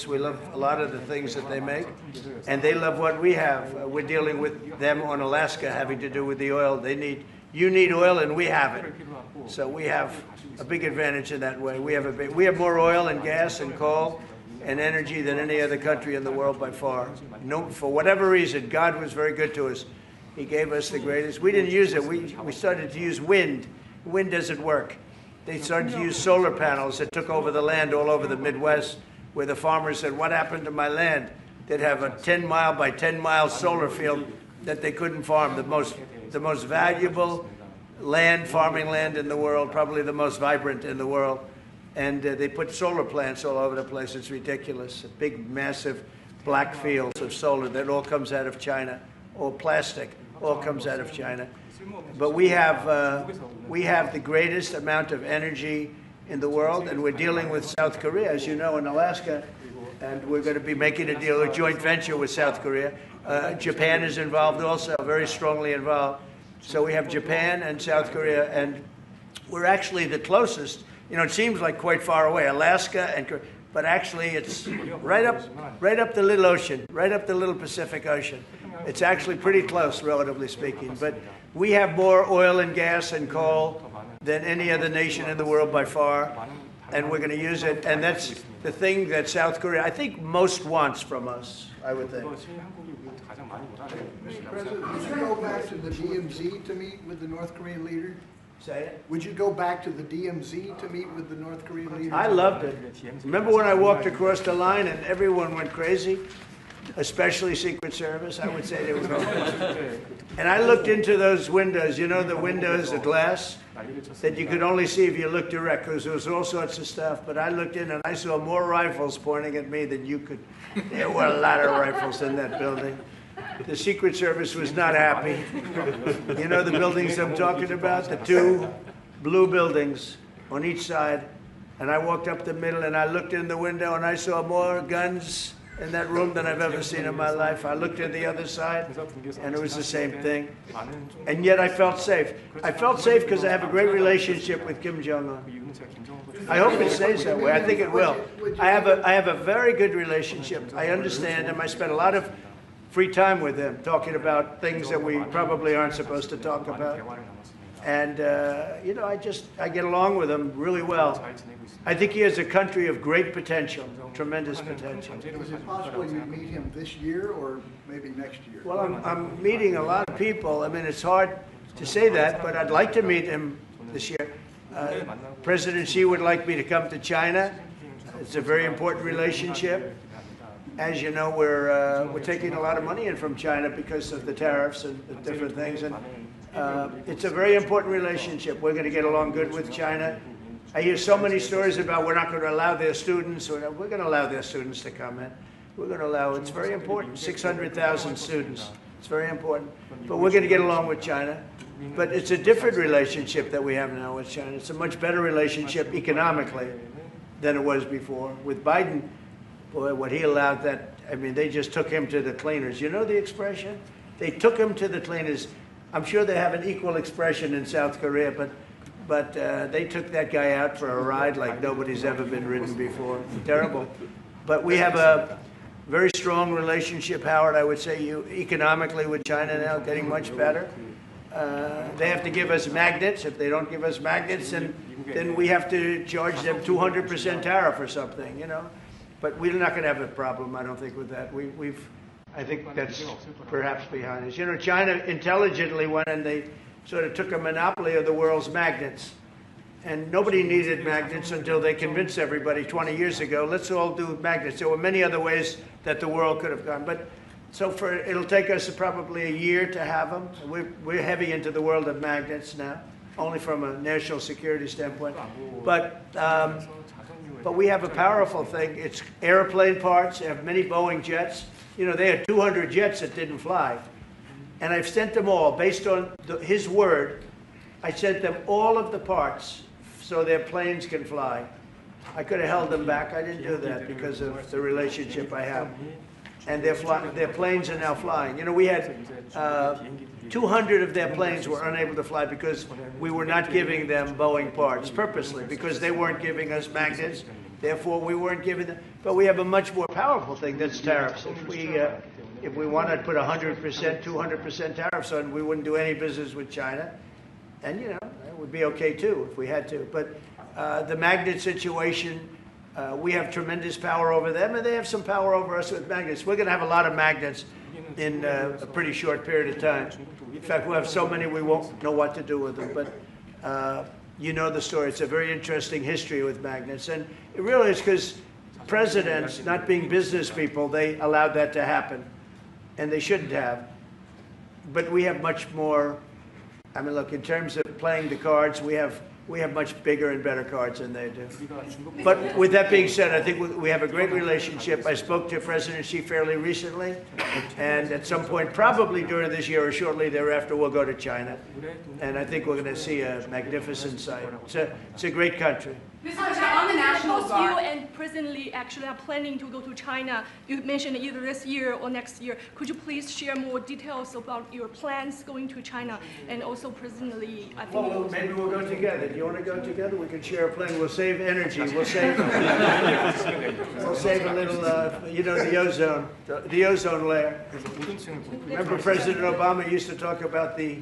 We love a lot of the things that they make, and they love what we have. We're dealing with them on Alaska, having to do with the oil. You need oil, and we have it. So we have a big advantage in that way. We have more oil and gas and coal and energy than any other country in the world by far. No, for whatever reason, God was very good to us. He gave us the greatest. We didn't use it. We started to use wind. Wind doesn't work. They started to use solar panels that took over the land all over the Midwest, where the farmers said, what happened to my land? They'd have a 10-mile by 10-mile solar field that they couldn't farm, the most valuable land, farming land in the world, probably the most vibrant in the world. And they put solar plants all over the place. It's ridiculous. Big, massive black fields of solar that all comes out of China, or plastic, all comes out of China. But we have the greatest amount of energy in the world, and we're dealing with South Korea, as you know, in Alaska, and we're going to be making a deal, a joint venture with South Korea. Japan is involved also, very strongly involved. So we have Japan and South Korea, and we're actually the closest. You know, it seems like quite far away, Alaska and Korea, but actually it's right up the little ocean, right up the little Pacific Ocean. It's actually pretty close, relatively speaking. But we have more oil and gas and coal than any other nation in the world by far, and we're going to use it. And that's the thing that South Korea, I think, most wants from us, I would think. Mr. President, would you go back to the DMZ to meet with the North Korean leader? Say it? Would you go back to the DMZ to meet with the North Korean leader? I loved it. Remember when I walked across the line and everyone went crazy? Especially Secret Service, I would say they were going. And I looked into those windows, you know, the windows, the glass, that you could only see if you looked direct, because there was all sorts of stuff. But I looked in and I saw more rifles pointing at me than you could. There were a lot of rifles in that building. The Secret Service was not happy. You know the buildings I'm talking about? The two blue buildings on each side. And I walked up the middle and I looked in the window and I saw more guns in that room than I've ever seen in my life. I looked at the other side, and it was the same thing. And yet I felt safe. I felt safe because I have a great relationship with Kim Jong-un. I hope it stays that way. I think it will. I have a very good relationship. I understand him. I spent a lot of free time with him, talking about things that we probably aren't supposed to talk about. And, you know, I get along with him really well. I think he has a country of great potential, tremendous potential. Is it possible you meet him this year or maybe next year? Well, I'm meeting a lot of people. I mean, it's hard to say that, but I'd like to meet him this year. President Xi would like me to come to China. It's a very important relationship. As you know, we're taking a lot of money in from China because of the tariffs and the different things. And it's a very important relationship. We're going to get along good with China. I hear so many stories about we're not going to allow their students, or we're going to allow their students to come in. We're going to allow, it's very important, 600,000 students. It's very important. But we're going to get along with China. But it's a different relationship that we have now with China. It's a much better relationship economically than it was before. With Biden, boy, what he allowed that, I mean, they just took him to the cleaners. You know the expression? They took him to the cleaners. I'm sure they have an equal expression in South Korea, but they took that guy out for a ride like nobody's ever been ridden before. Terrible. But we have a very strong relationship, Howard, I would say, economically with China now, getting much better. They have to give us magnets. If they don't give us magnets, then we have to charge them 200% tariff or something, you know. But we're not going to have a problem, I don't think, with that. I think that's perhaps behind us. You know, China intelligently went and they sort of took a monopoly of the world's magnets. And nobody needed magnets until they convinced everybody 20 years ago, let's all do magnets. There were many other ways that the world could have gone. But so it'll take us probably a year to have them. We're heavy into the world of magnets now, only from a national security standpoint. But we have a powerful thing. It's airplane parts. They have many Boeing jets. You know, they had 200 jets that didn't fly. And I've sent them all, based on his word, I sent them all of the parts so their planes can fly. I could have held them back. I didn't do that because of the relationship I have. And their planes are now flying. You know, we had 200 of their planes were unable to fly because we were not giving them Boeing parts purposely, because they weren't giving us magnets. Therefore, we weren't given them. But we have a much more powerful thing, that's tariffs. If we wanted to put 100%, 200% tariffs on, we wouldn't do any business with China. And, you know, it would be okay, too, if we had to. But the magnet situation, we have tremendous power over them, and they have some power over us with magnets. We're going to have a lot of magnets in a pretty short period of time. In fact, we'll have so many we won't know what to do with them. But you know the story. It's a very interesting history with magnets. And it really is because presidents, not being business people, they allowed that to happen. And they shouldn't have. But we have much more. I mean, look, in terms of playing the cards, we have much bigger and better cards than they do. But with that being said, I think we have a great relationship. I spoke to President Xi fairly recently, and at some point, probably during this year or shortly thereafter, we'll go to China. And I think we're going to see a magnificent sight. It's a great country. Mr. President, on the National Both Guard. you and President Lee actually are planning to go to China. You mentioned either this year or next year. Could you please share more details about your plans going to China? And also President Lee, I think. Well, maybe we'll go together. Do you want to go together? We can share a plane. We'll save energy. We'll save a little, you know, the ozone layer. Remember President Obama used to talk about the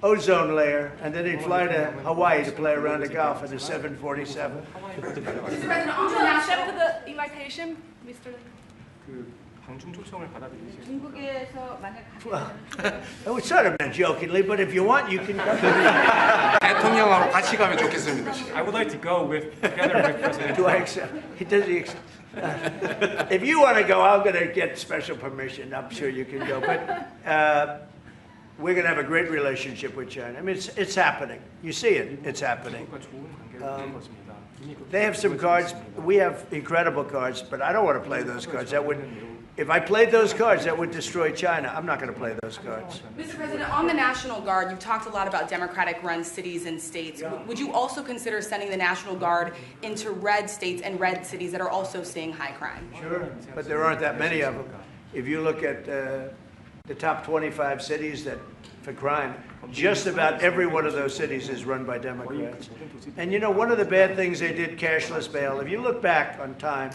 ozone layer, and then he'd fly to Hawaii to play around the Gulf in a 747. Mr. President, on Would the you National accept the invitation, Mr. Lee? 방중 초청을 받아들이실 중국에서 만약 It was sort of meant jokingly, but if you want, you can come. 대통령하고 같이 가면 좋겠습니다. I would like to go together with President Do I Trump. accept? Does he accept? If you want to go, I'm going to get special permission. I'm sure you can go. But we're going to have a great relationship with China. I mean, it's happening. You see it. It's happening. 중국과 좋은 관계를 맺는 것입니다. 이미 They have some cards. We have incredible cards, but I don't want to play those cards. That would, if I played those cards, that would destroy China. I'm not going to play those cards. Mr. President, on the National Guard, you've talked a lot about Democratic-run cities and states. Would you also consider sending the National Guard into red states and red cities that are also seeing high crime? Sure, but there aren't that many of them. If you look at the top 25 cities for crime, just about every one of those cities is run by Democrats. And you know, one of the bad things they did, cashless bail, if you look back on time,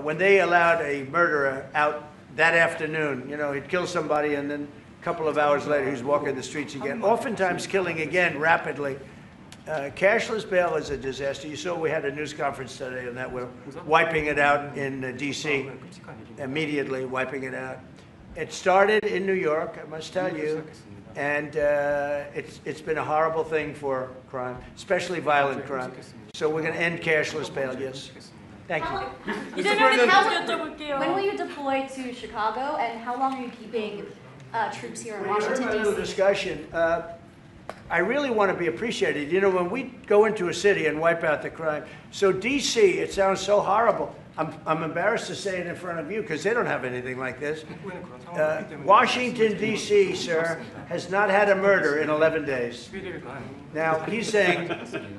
when they allowed a murderer out that afternoon, you know, he'd kill somebody and then a couple of hours later he's walking the streets again, oftentimes killing again rapidly. Cashless bail is a disaster. You saw we had a news conference today on that. We're wiping it out in D.C., immediately wiping it out. It started in New York, I must tell you, and it's been a horrible thing for crime, especially violent crime. So we're going to end cashless bail, yes. Thank you. When will you deploy to Chicago, and how long are you keeping troops here in Washington, A little D.C.? discussion. I really want to be appreciated. You know, when we go into a city and wipe out the crime, so D.C., it sounds so horrible. I'm embarrassed to say it in front of you because they don't have anything like this. Washington, D.C., sir, has not had a murder in 11 days. Now, he's saying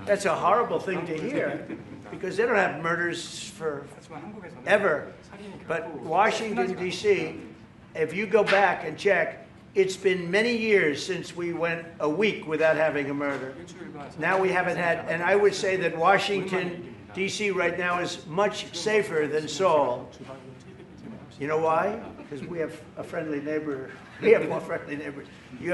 that's a horrible thing to hear because they don't have murders for ever. But Washington, D.C., if you go back and check, it's been many years since we went a week without having a murder. Now we haven't had, and I would say that Washington, D.C. right now is much safer than Seoul. You know why? Because we have a friendly neighbor. We have more friendly neighbors. You have